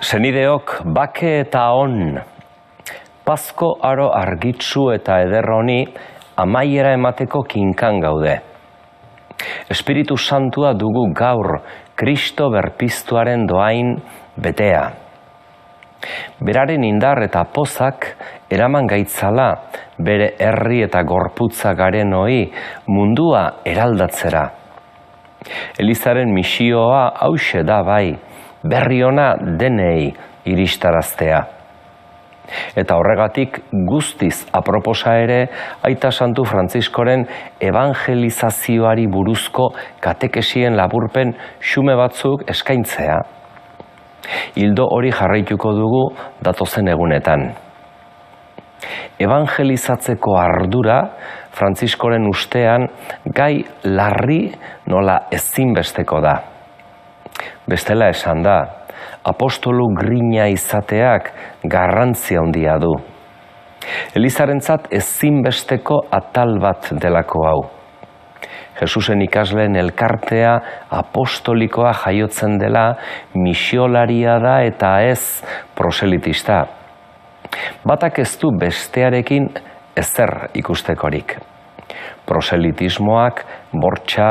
Senideok bake eta on, pazko aro argitsu eta eder honi amaiera emateko kinkan gaude. Espiritu Santua dugu gaur Kristo berpiztuaren doain betea. Beraren indar eta pozak eraman gaitzala bere herri eta gorputza garen hoi mundua eraldatzera. Elizaren misioa hauxe da bai, berri ona denei iristaraztea. Eta horregatik guztiz aproposa ere Aita Santu Frantziskoren evangelizazioari buruzko katekesien laburpen xume batzuk eskaintzea. Ildo hori jarraituko dugu datozen egunetan. Evangelizatzeko ardura Frantziskoren ustean gai larri nola ezinbesteko da. Bestela esan da, apostolu grina izateak garrantzia handia du. Elizarentzat ezinbesteko atal bat delako hau. Jesusen ikasleen elkartea apostolikoa jaiotzen dela misiolaria da eta ez proselitista. Batak ez du bestearekin ezer ikustekorik. Proselitismoak bortxa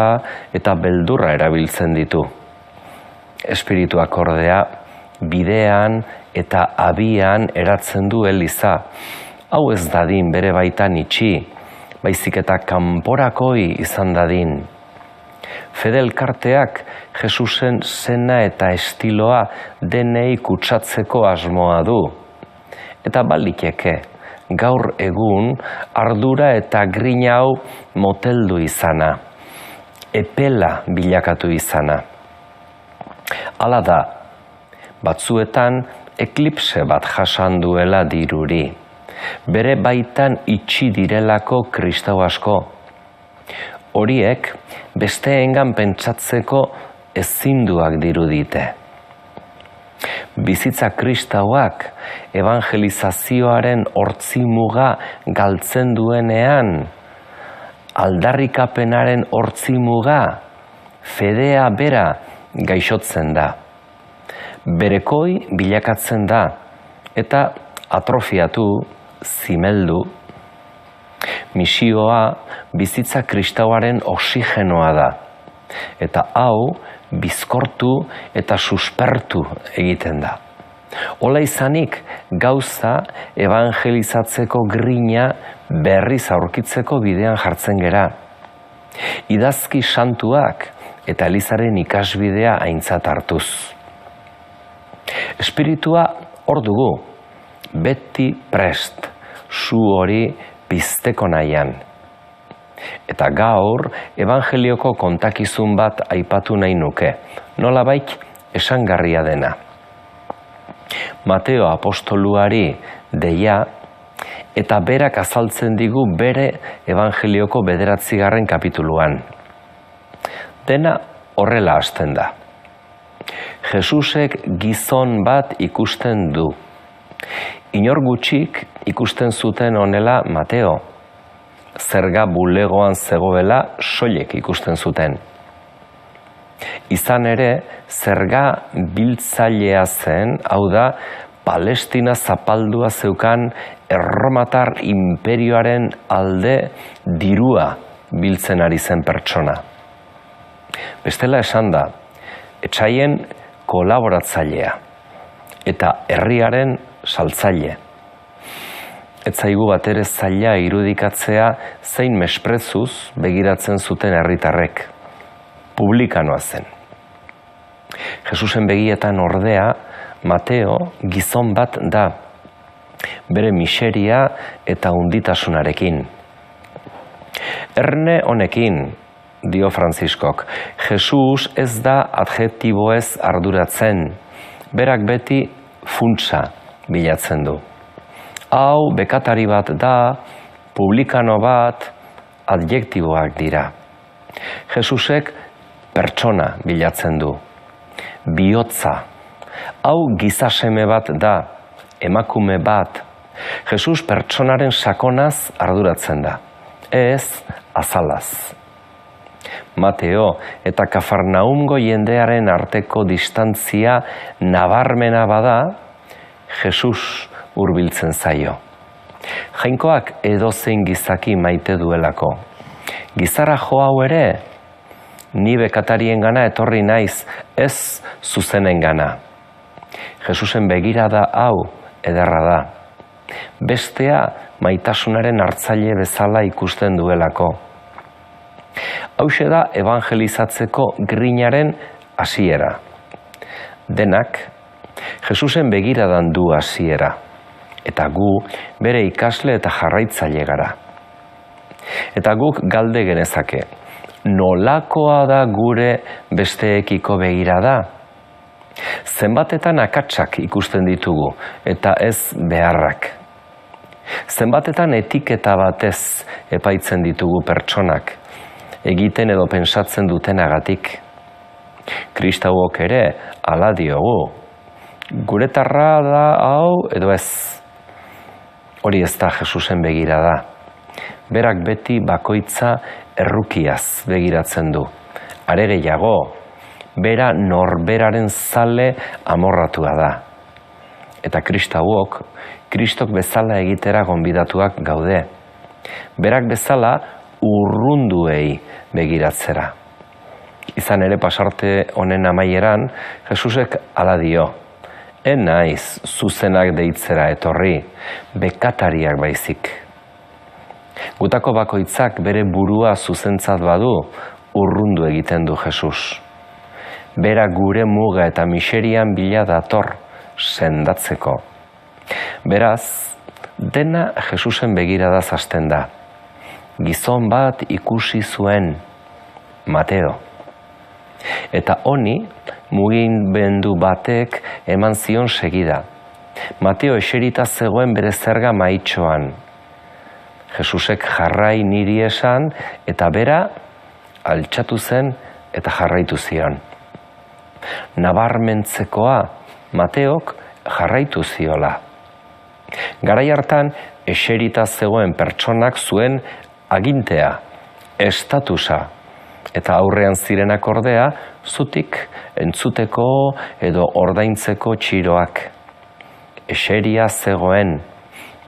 eta beldurra erabiltzen ditu. Espirituak ordea bidean eta abian eratzen du Eliza. Hau ez dadin bere baitan itxi, baizik eta kanporakoi izan dadin. Fede elkarteak Jesusen zena eta estiloa denei kutsatzeko asmoa du. Eta baliteke, gaur egun ardura eta grina hau moteldu izana, epela bilakatu izana. Hala da, batzuetan eklipse bat jasan duela diruri, bere baitan itxi direlako kristau asko. Horiek besteengan pentsatzeko ezinduak dirudite. Bizitza kristauak evangelizazioaren hortzimuga galtzen duenean, aldarrikapenaren hortzimuga, fedea bera gaixotzen da. Berekoi bilakatzen da eta atrofiatu, zimeldu. Misioa bizitza kristauaren oxigenoa da. Eta hau bizkortu eta suspertu egiten da. Hola izanik gauza evangelizatzeko grina berriz aurkitzeko bidean jartzen gera. Idazki santuak eta Elizaren ikasbidea aintzat hartuz. Espiritua hor dugu, beti prest, su hori pizteko nahian. Eta gaur, evangelioko kontakizun bat aipatu nahi nuke, nolabait esangarria dena. Mateo apostoluari deia, eta berak azaltzen digu bere evangelioko 9. kapituluan. Dena horrela hasten da. Jesusek gizon bat ikusten du. Inor gutxik ikusten zuten honela Mateo. Zerga bulegoan zegoela soilek ikusten zuten. Izan ere, zerga biltzailea zen, hau da, Palestina zapaldua zeukan Erromatar imperioaren alde dirua biltzen ari zen pertsona. Bestela esan da, etsaien kolaboratzailea eta herriaren saltzaile. Ez zaigu batere zaila irudikatzea zein mesprezuz begiratzen zuten herritarrek. Publikanoa zen. Jesusen begietan ordea, Mateo gizon bat da, bere miseria eta unditasunarekin. Erne honekin, dio Frantziskok, Jesus ez da adjektiboez arduratzen, berak beti funtsa bilatzen du. Hau bekatari bat da, publikano bat, adjektiboak dira. Jesusek pertsona bilatzen du, bihotza. Hau gizaseme bat da, emakume bat. Jesus pertsonaren sakonaz arduratzen da, ez azalaz. Mateo eta Kafarnaumgo jendearen arteko distantzia nabarmena bada, Jesus hurbiltzen zaio. Jainkoak edozein gizaki maite duelako. Gizara jo hau ere, ni bekatarien gana etorri naiz, ez zuzenen gana. Jesusen begirada hau ederra da. Bestea maitasunaren hartzaile bezala ikusten duelako. Hauxe da evangelizatzeko grinaren hasiera. Denak, Jesusen begiradan du hasiera, eta gu bere ikasle eta jarraitzaile gara. Eta guk galde genezake, nolakoa da gure besteekiko begirada? Zenbatetan akatsak ikusten ditugu, eta ez beharrak. Zenbatetan etiketa batez epaitzen ditugu pertsonak, egiten edo pentsatzen dutenagatik. Kristauok ere hala diogu. Guretarra da hau edo ez. Hori ez da Jesusen begirada. Berak beti bakoitza errukiaz begiratzen du. Are gehiago, bera norberaren zale amorratua da. Eta Kristauok, Kristok bezala egitera gonbidatuak gaude. Berak bezala urrunduei begiratzera. Izan ere pasarte honen amaieran, Jesusek hala dio. Naiz zuzenak deitzera etorri, bekatariak baizik. Gutako bakoitzak bere burua zuzentzat badu, urrundu egiten du Jesus. Bera gure muga eta miserian bila dator sendatzeko. Beraz, dena Jesusen begiradaz hasten da. Gizon bat ikusi zuen, Mateo. Eta honi, mugimendu batek eman zion segida. Mateo eserita zegoen bere zerga maitxoan. Jesusek jarrai niri esan, eta bera altxatu zen eta jarraitu zion. Nabarmentzekoa, Mateok jarraitu ziola. Garai hartan, eserita zegoen pertsonak zuen agintea, estatusa, eta aurrean zirenak ordea, zutik entzuteko edo ordaintzeko txiroak. Eseria zegoen,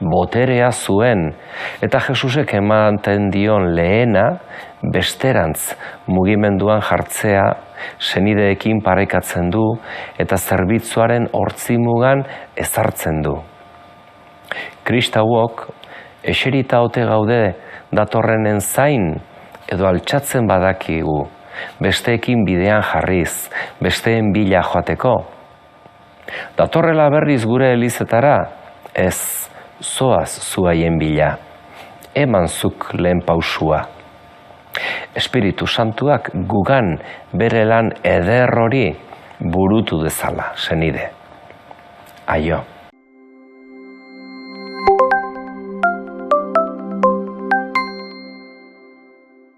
boterea zuen, eta Jesusek ematen dion lehena, besterantz mugimenduan jartzea, senideekin parekatzen du, eta zerbitzuaren hortzimugan ezartzen du. Kristauok, eserita ote gaude datorrenen zain, edo altxatzen badakigu, besteekin bidean jarriz, besteen bila joateko. Datorrela berriz gure elizetara, ez, zoaz zuaien bila, eman zuk lehen pausua. Espiritu Santuak gugan bere lan eder hori burutu dezala, senide. Aio.